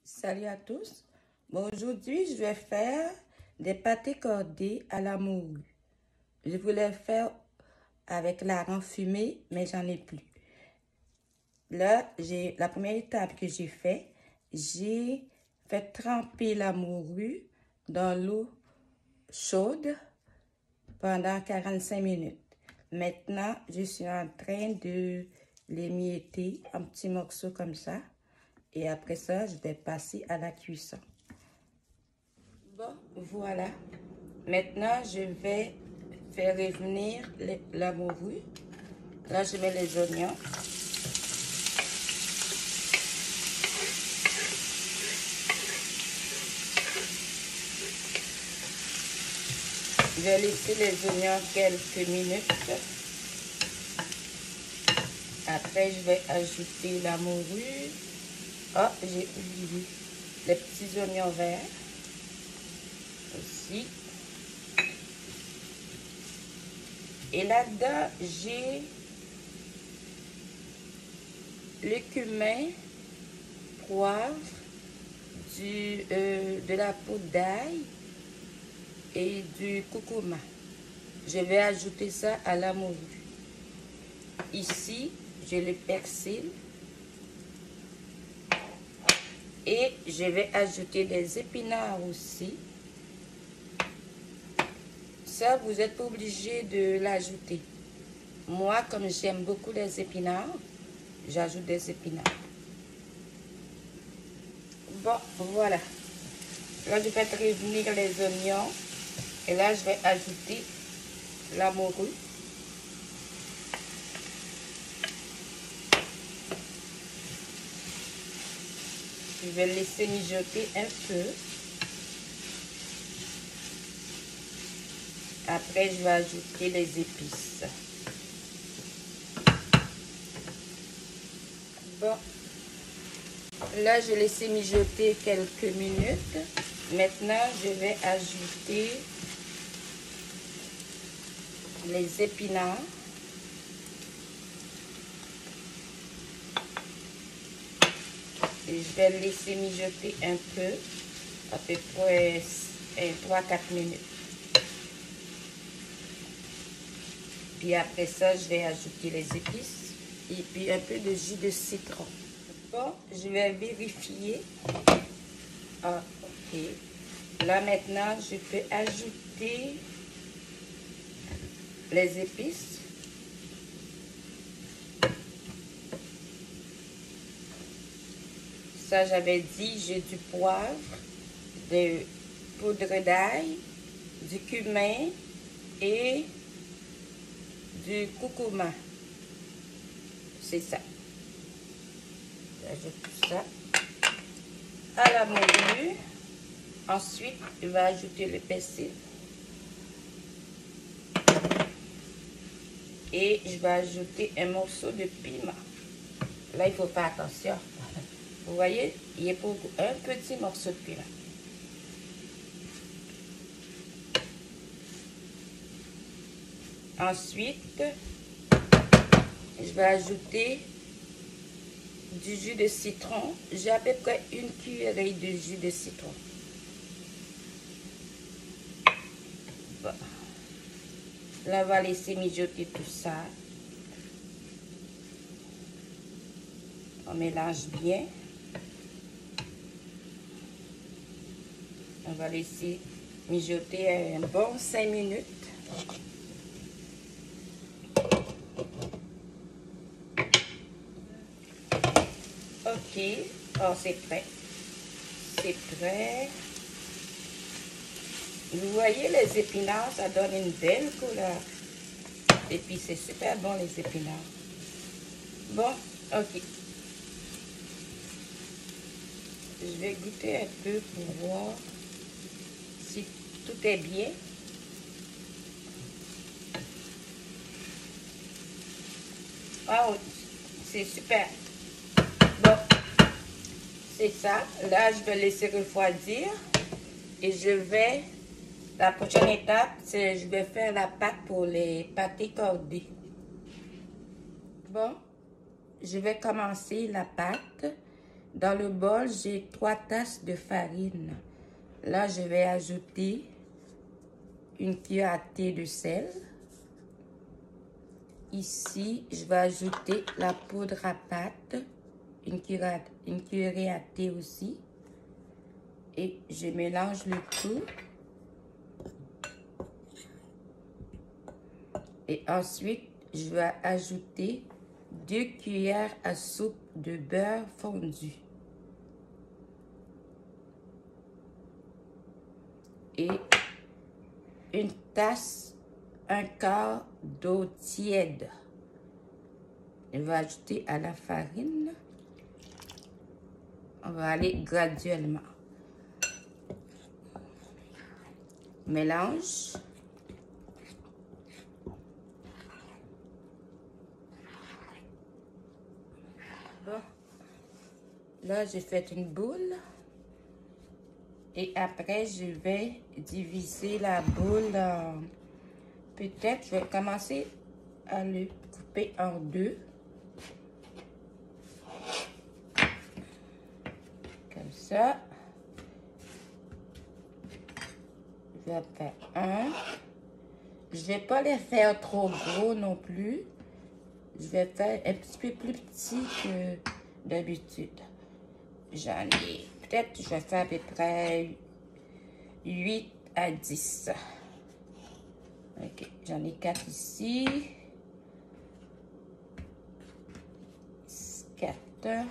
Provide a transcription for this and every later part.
Salut à tous. Bon, aujourd'hui, je vais faire des pâtés cordés à la morue. Je voulais faire avec l'arran fumé, mais j'en ai plus. Là, la première étape que j'ai fait tremper la morue dans l'eau chaude pendant 45 minutes. Maintenant, je suis en train de l'émietter en petits morceaux comme ça. Et après ça, je vais passer à la cuisson. Bon, voilà. Maintenant, je vais faire revenir la morue. Là, je mets les oignons. Je vais laisser les oignons quelques minutes. Après, je vais ajouter la morue. Oh, j'ai oublié les petits oignons verts aussi. Et là-dedans, j'ai le cumin, poivre, de la poudre d'ail et du curcuma. Je vais ajouter ça à la morue. Ici, j'ai le persil. Et je vais ajouter des épinards aussi. Ça, vous n'êtes pas obligé de l'ajouter. Moi, comme j'aime beaucoup les épinards, j'ajoute des épinards. Bon, voilà. Là, je vais revenir les oignons. Et là, je vais ajouter la morue. Je vais laisser mijoter un peu. Après, je vais ajouter les épices. Bon. Là, je laisse mijoter quelques minutes. Maintenant, je vais ajouter les épinards. Et je vais laisser mijoter un peu, à peu près 3-4 minutes. Puis après ça, je vais ajouter les épices et puis un peu de jus de citron. Bon, je vais vérifier. Ah, ok. Là maintenant, je peux ajouter les épices. Ça, j'avais dit, j'ai du poivre, de poudre d'ail, du cumin et du curcuma. C'est ça. J'ajoute tout ça à la morue. Ensuite, je vais ajouter le persil. Et je vais ajouter un morceau de piment. Là, il faut faire attention. Vous voyez, il est pour un petit morceau de piment. Ensuite, je vais ajouter du jus de citron. J'ai à peu près une cuillerée de jus de citron. Bon. Là, on va laisser mijoter tout ça. On mélange bien. On va laisser mijoter un bon 5 minutes. Ok, oh, c'est prêt. C'est prêt. Vous voyez les épinards, ça donne une belle couleur. Et puis c'est super bon les épinards. Bon, ok. Je vais goûter un peu pour voir si tout est bien. Ah oui, c'est super. Bon, c'est ça. Là, je vais laisser refroidir. Et je vais, la prochaine étape, c'est je vais faire la pâte pour les pâtés cordés. Bon, je vais commencer la pâte. Dans le bol, j'ai 3 tasses de farine. Là, je vais ajouter une cuillère à thé de sel. Ici, je vais ajouter la poudre à pâte, une cuillerée à thé aussi. Et je mélange le tout. Et ensuite, je vais ajouter 2 cuillères à soupe de beurre fondu. Et une tasse, un quart d'eau tiède. Je vais ajouter à la farine. On va aller graduellement. Mélange. Bon. Là, j'ai fait une boule. Et après, je vais diviser la boule en... Peut-être, je vais commencer à le couper en 2. Comme ça. Je vais faire un. Je vais pas les faire trop gros non plus. Je vais faire un petit peu plus petit que d'habitude. J'en ai... Peut-être je vais faire à peu près 8 à 10. Ok, j'en ai 4 ici. 4.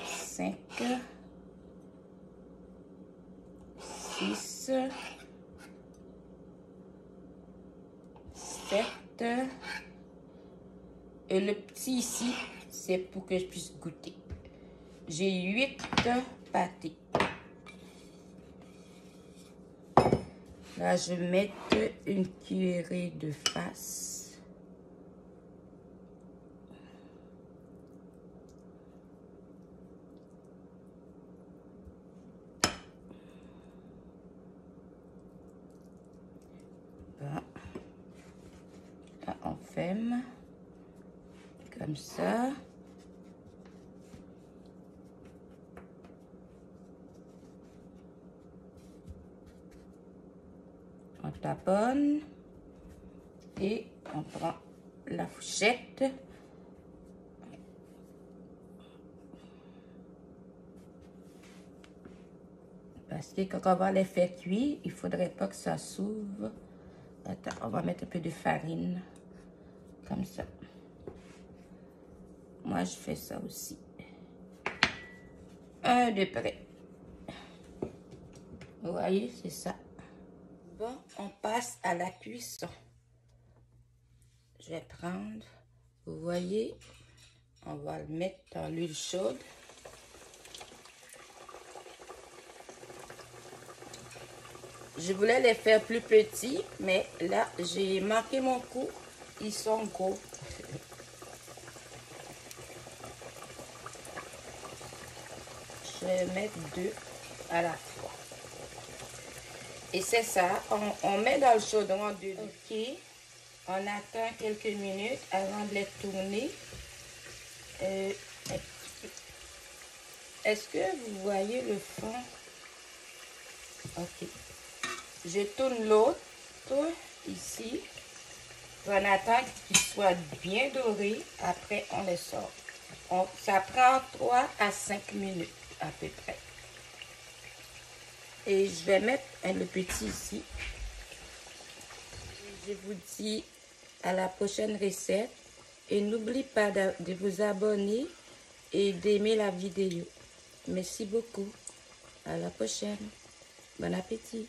5. 6. 7. Et le petit ici, c'est pour que je puisse goûter. J'ai 8 pâtés. Là, je vais mettre une cuillerée de farce. Bon. Là, on ferme. Comme ça. On taponne. Et on prend la fourchette. Parce que quand on va les faire cuire, il ne faudrait pas que ça s'ouvre. Attends, on va mettre un peu de farine. Comme ça. Moi, je fais ça aussi. Un de près. Vous voyez, c'est ça. Bon, on passe à la cuisson. Je vais prendre, vous voyez, on va le mettre dans l'huile chaude. Je voulais les faire plus petits, mais là, j'ai marqué mon coup. Ils sont gros. Je vais mettre 2 à la fois. Et c'est ça, on met dans le chaudron 2. Ok, on attend quelques minutes avant de les tourner. Est-ce que vous voyez le fond? Ok. Je tourne l'autre ici. On attend qu'il soit bien doré. Après, on les sort. Ça prend 3 à 5 minutes à peu près. Et je vais mettre le petit ici. Je vous dis à la prochaine recette. Et n'oubliez pas de vous abonner et d'aimer la vidéo. Merci beaucoup. À la prochaine. Bon appétit.